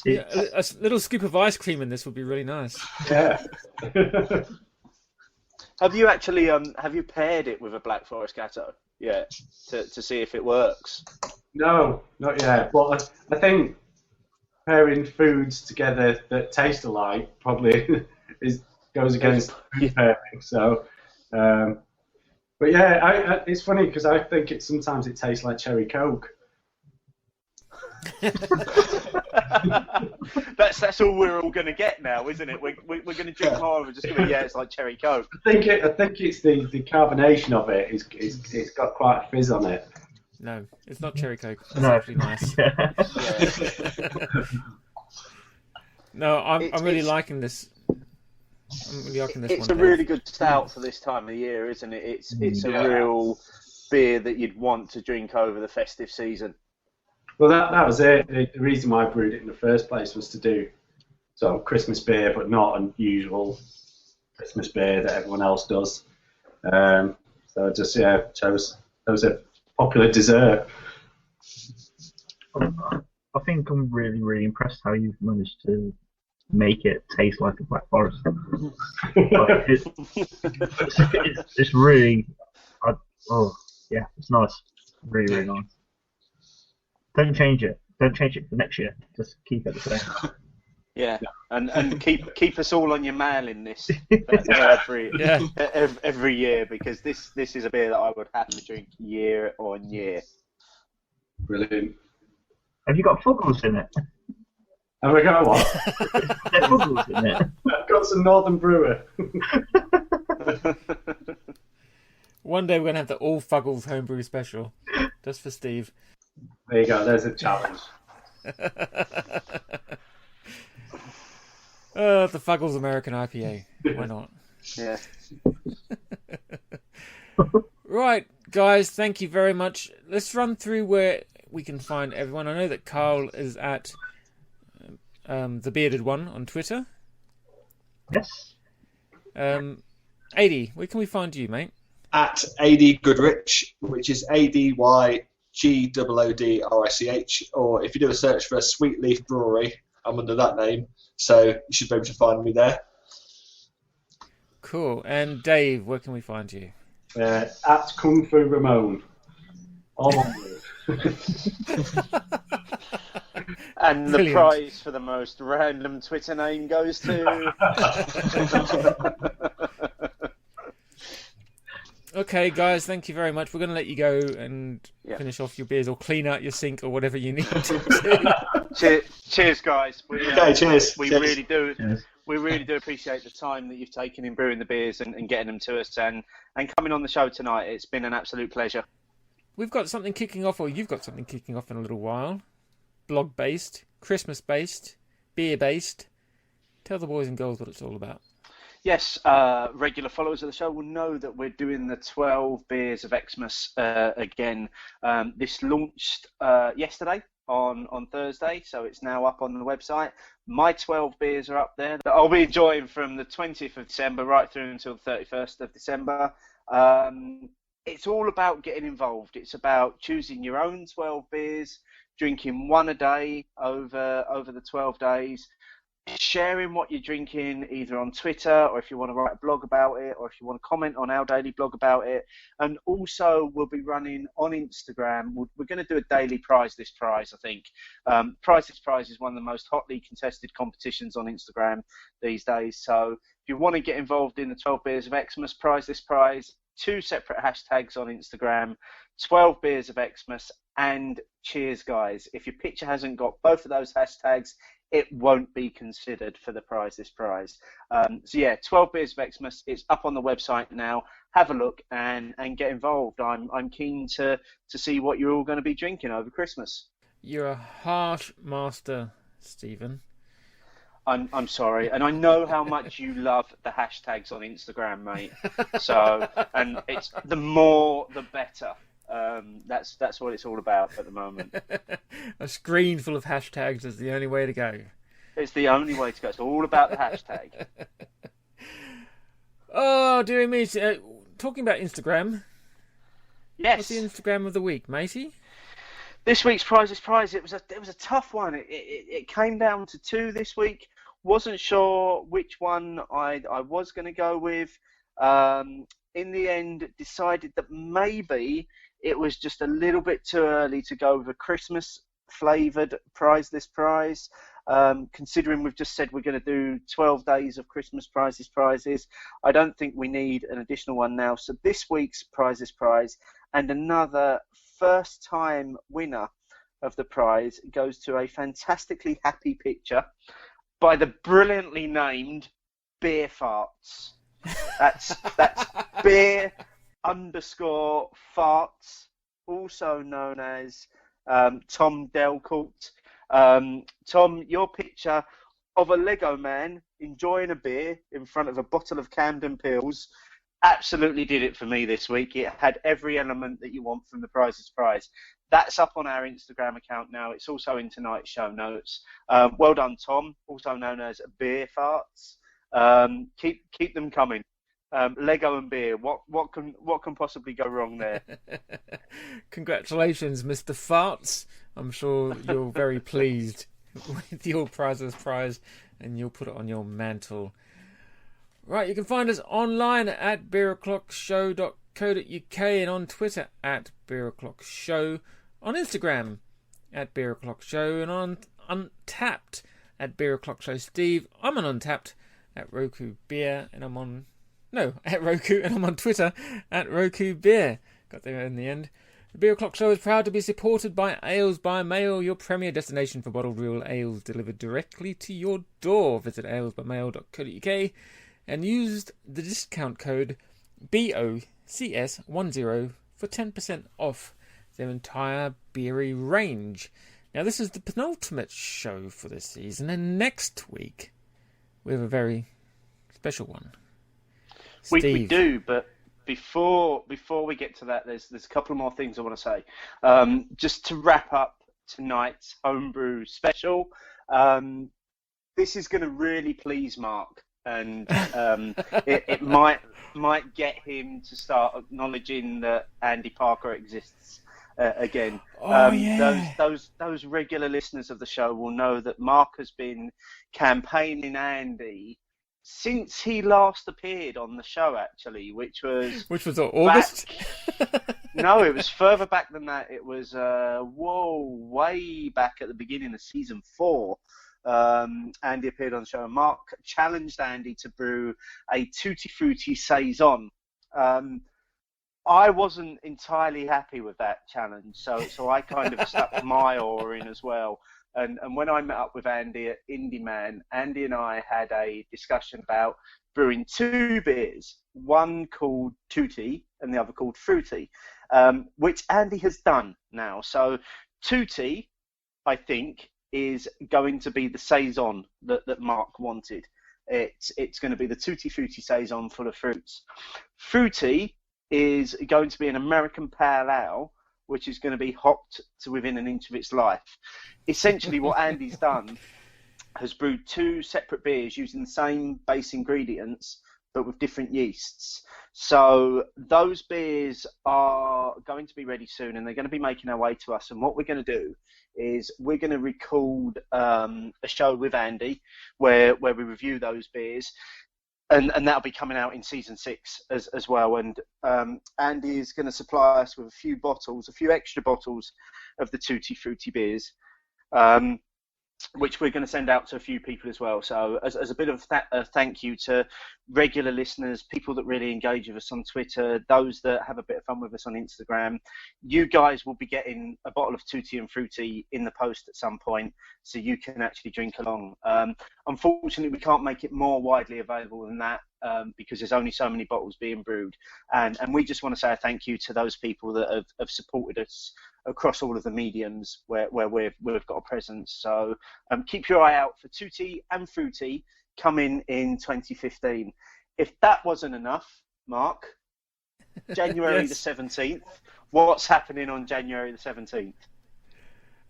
Yeah, a little scoop of ice cream in this would be really nice. Yeah. Have you actually have you paired it with a Black Forest Gatto? Yeah, to see if it works. No, not yet. Well, I think pairing foods together that taste alike probably goes against food pairing. So, but yeah, it's funny because I think sometimes it tastes like cherry Coke. That's all we're all going to get now, isn't it? We're going to drink more. We're just going to it's like cherry Coke. I think it's the carbonation of it. It's got quite a fizz on it. No, it's not cherry Coke. It's No. actually nice. No, I'm really liking this. I'm really liking this one. It's a really good stout for this time of year, isn't it? It's a real beer that you'd want to drink over the festive season. Well, that was it. The reason why I brewed it in the first place was to do Christmas beer, but not unusual Christmas beer that everyone else does. So I just chose a popular dessert. I think I'm really, really impressed how you've managed to make it taste like a Black Forest. Like, it's really, it's nice. Really, really nice. Don't change it. Don't change it for next year. Just keep it the same. Yeah, and keep us all on your mailing list every year, because this is a beer that I would have to drink year on year. Brilliant. Have you got fuggles in it? Have we got what? There's fuggles in it. I've got some Northern Brewer. One day we're going to have the all Fuggles Homebrew Special, just for Steve. There you go, there's a challenge. The Fuggles American IPA. Why not? Yeah. Right, guys, thank you very much. Let's run through where we can find everyone. I know that Carl is at the Bearded One on Twitter. Yes. Ady, where can we find you, mate? At Ady Goodrich, which is ADYGOODRICH, or if you do a search for Sweet Leaf Brewery, I'm under that name, so you should be able to find me there. Cool. And Dave, where can we find you? At Kung Fu Ramon. All one word. And the Brilliant. prize for the most random Twitter name goes to... Okay, guys, thank you very much. We're going to let you go and finish off your beers or clean out your sink or whatever you need to do. Cheers, guys. Cheers. We Cheers. really do. Cheers. We really do appreciate the time that you've taken in brewing the beers and getting them to us and coming on the show tonight. It's been an absolute pleasure. We've got something kicking off, or you've got something kicking off in a little while. Blog-based, Christmas-based, beer-based. Tell the boys and girls what it's all about. Yes, regular followers of the show will know that we're doing the 12 Beers of Xmas again. This launched yesterday on Thursday, so it's now up on the website. My 12 beers are up there. I'll be enjoying from the 20th of December right through until the 31st of December. It's all about getting involved. It's about choosing your own 12 beers, drinking one a day over the 12 days, sharing what you're drinking either on Twitter, or if you want to write a blog about it, or if you want to comment on our daily blog about it. And also we'll be running on Instagram. We're going to do a daily prize this prize, I think. Prize this prize is one of the most hotly contested competitions on Instagram these days. So if you want to get involved in the 12 Beers of Xmas, prize this prize, 2 separate hashtags on Instagram, 12 Beers of Xmas and Cheers Guys. If your picture hasn't got both of those hashtags, it won't be considered for the prize this prize. So yeah, 12 Beers of Xmas, it's up on the website now. Have a look and get involved. I'm keen to see what you're all going to be drinking over Christmas. You're a harsh master, Stephen. I'm sorry, and I know how much you love the hashtags on Instagram, mate. So, and it's the more the better. That's what it's all about at the moment. A screen full of hashtags is the only way to go. It's the only way to go. It's all about the hashtag. Oh, dear me. Talking about Instagram. Yes. What's the Instagram of the week, matey? This week's prize is prize. It was a tough one. It came down to 2 this week. Wasn't sure which one I was going to go with. In the end, decided that maybe it was just a little bit too early to go with a Christmas flavoured prize this prize. Considering we've just said we're going to do 12 days of Christmas prizes, I don't think we need an additional one now. So this week's prize this prize, and another first time winner of the prize, goes to a fantastically happy picture by the brilliantly named Beer Farts. That's beer _ farts, also known as Tom Delcourt. Tom, your picture of a Lego man enjoying a beer in front of a bottle of Camden Pills absolutely did it for me this week. It had every element that you want from the prize's prize. That's up on our Instagram account now. It's also in tonight's show notes. Well done, Tom, also known as Beer Farts. Keep them coming. Lego and beer. What can possibly go wrong there? Congratulations, Mr. Farts. I'm sure you're very pleased with your prizeless prize, and you'll put it on your mantle. Right, you can find us online at beeroclockshow.co.uk and on Twitter at beeroclockshow, on Instagram at beeroclockshow, and on Untapped at beeroclockshow. Steve, I'm on Untapped at Roku Beer, and I'm on Roku, and I'm on Twitter at Roku Beer. Got there in the end. The Beer O'Clock Show is proud to be supported by Ales by Mail, your premier destination for bottled real ales delivered directly to your door. Visit alesbymail.co.uk and use the discount code BOCS10 for 10% off their entire beery range. Now, this is the penultimate show for this season, and next week we have a very special one. We do, but before we get to that, there's a couple more things I want to say. Just to wrap up tonight's Homebrew Special, this is going to really please Mark, and it might get him to start acknowledging that Andy Parker exists again. Those regular listeners of the show will know that Mark has been campaigning Andy since he last appeared on the show, actually, which was August. No, it was further back than that. It was way back at the beginning of season 4. Andy appeared on the show, and Mark challenged Andy to brew a Tutti Frutti Saison. I wasn't entirely happy with that challenge, so I kind of stuck my oar in as well. And when I met up with Andy at Indie Man, Andy and I had a discussion about brewing 2 beers, one called Tutti and the other called Fruity, which Andy has done now. So Tutti, I think, is going to be the Saison that Mark wanted. It's going to be the Tutti Frutti Saison full of fruits. Fruity is going to be an American Pale Ale, which is going to be hopped to within an inch of its life. Essentially, what Andy's done has brewed 2 separate beers using the same base ingredients, but with different yeasts. So those beers are going to be ready soon, and they're going to be making their way to us. And what we're going to do is we're going to record a show with Andy where we review those beers. And that'll be coming out in season 6 as well. And Andy is going to supply us with a few extra bottles of the Tutti Frutti beers, which we're going to send out to a few people as well. So as a bit of a thank you to regular listeners, people that really engage with us on Twitter, those that have a bit of fun with us on Instagram, you guys will be getting a bottle of Tutti and Frutti in the post at some point, so you can actually drink along. Unfortunately, we can't make it more widely available than that, because there's only so many bottles being brewed. And we just want to say a thank you to those people that have supported us across all of the mediums where we've got a presence. So keep your eye out for Tutti and Fruity coming in 2015. If that wasn't enough, Mark, January the 17th, what's happening on January the 17th?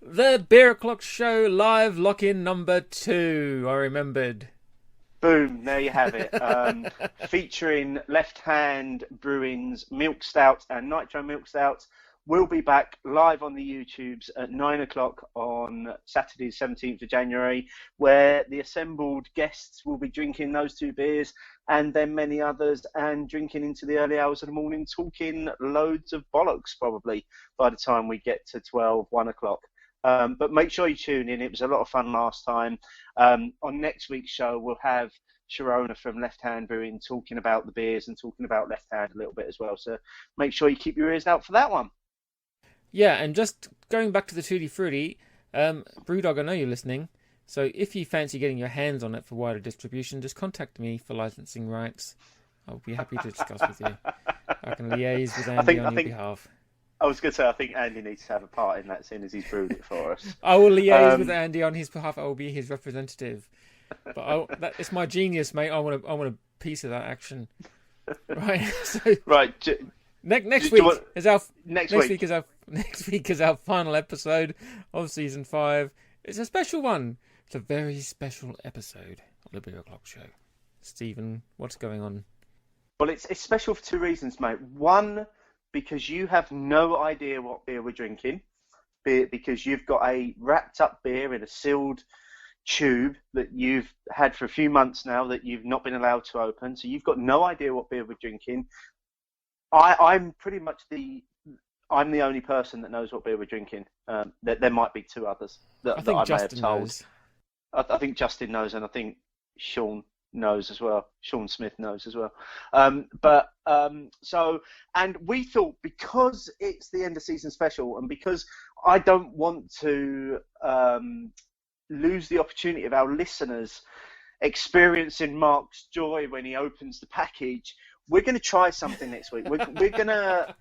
The Beer O'Clock Show live lock-in number 2, I remembered. Boom, there you have it. Featuring Left Hand Brewing's Milk Stout and Nitro Milk Stout. We'll be back live on the YouTubes at 9 o'clock on Saturday, 17th of January, where the assembled guests will be drinking those 2 beers and then many others, and drinking into the early hours of the morning, talking loads of bollocks probably by the time we get to 1 o'clock. But make sure you tune in. It was a lot of fun last time. On next week's show, we'll have Sharona from Left Hand Brewing talking about the beers and talking about Left Hand a little bit as well. So make sure you keep your ears out for that one. Yeah, and just going back to the Tutti Frutti, Brewdog, I know you're listening, so if you fancy getting your hands on it for wider distribution, just contact me for licensing rights. I'll be happy to discuss with you. I can liaise with Andy on your behalf. I was going to say, I think Andy needs to have a part in that, seeing as he's brewed it for us. I will liaise with Andy on his behalf. I will be his representative. But it's my genius, mate. I want a piece of that action. Right. So, right. Next week is our final episode of season 5. It's a special one. It's a very special episode of the Beer O'Clock Show. Stephen? What's going on? Well, it's special for two reasons, mate. One, because you have no idea what beer we're drinking, because you've got a wrapped up beer in a sealed tube that you've had for a few months now that you've not been allowed to open. So you've got no idea what beer we're drinking. I'm pretty much I'm the only person that knows what beer we're drinking. There might be two others that I may have Justin told. knows. I think Justin knows, and I think Sean knows as well. Sean Smith knows as well. And we thought, because it's the end of season special, and because I don't want to lose the opportunity of our listeners experiencing Mark's joy when he opens the package, we're going to try something next week. We're going to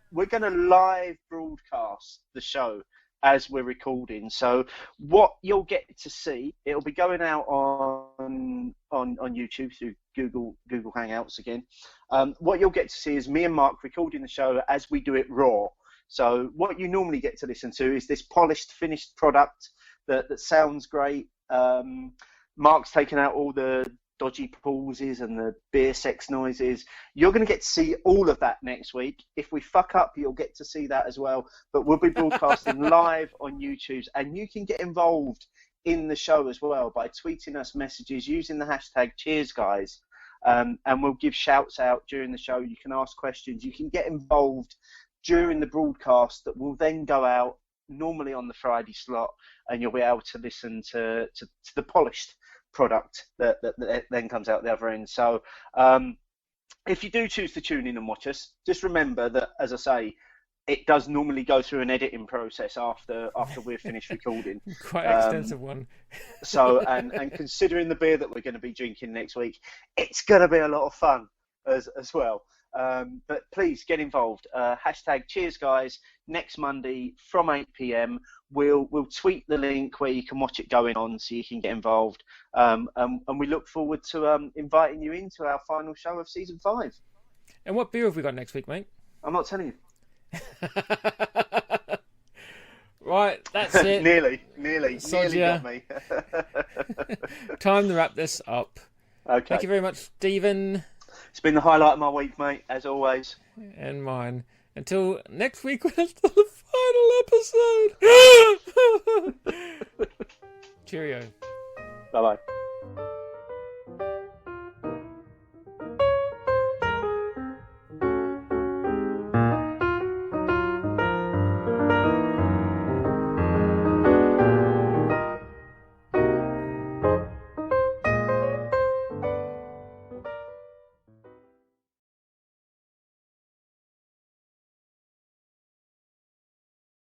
live broadcast the show as we're recording. So what you'll get to see, it'll be going out on YouTube through Google Hangouts again. What you'll get to see is me and Mark recording the show as we do it raw. So what you normally get to listen to is this polished, finished product that sounds great. Mark's taken out all the dodgy pauses and the beer sex noises. You're going to get to see all of that next week. If we fuck up, you'll get to see that as well. But we'll be broadcasting live on YouTube, and you can get involved in the show as well by tweeting us messages using the hashtag #CheersGuys, and we'll give shouts out during the show. You can ask questions. You can get involved during the broadcast that will then go out normally on the Friday slot, and you'll be able to listen to the polished product that then comes out the other end. So if you do choose to tune in and watch us, just remember that, as I say, it does normally go through an editing process after we've finished recording. Quite an extensive one. So and considering the beer that we're going to be drinking next week, it's going to be a lot of fun as well. But please get involved. Hashtag #CheersGuys. Next Monday from 8 p.m. We'll tweet the link where you can watch it going on, so you can get involved. And we look forward to inviting you into our final show of season 5. And what beer have we got next week, mate? I'm not telling you. Right, that's it. nearly Sodia. got me. Time to wrap this up. Okay. Thank you very much, Stephen. It's been the highlight of my week, mate, as always. And mine. Until next week when it's the final episode. Cheerio. Bye-bye.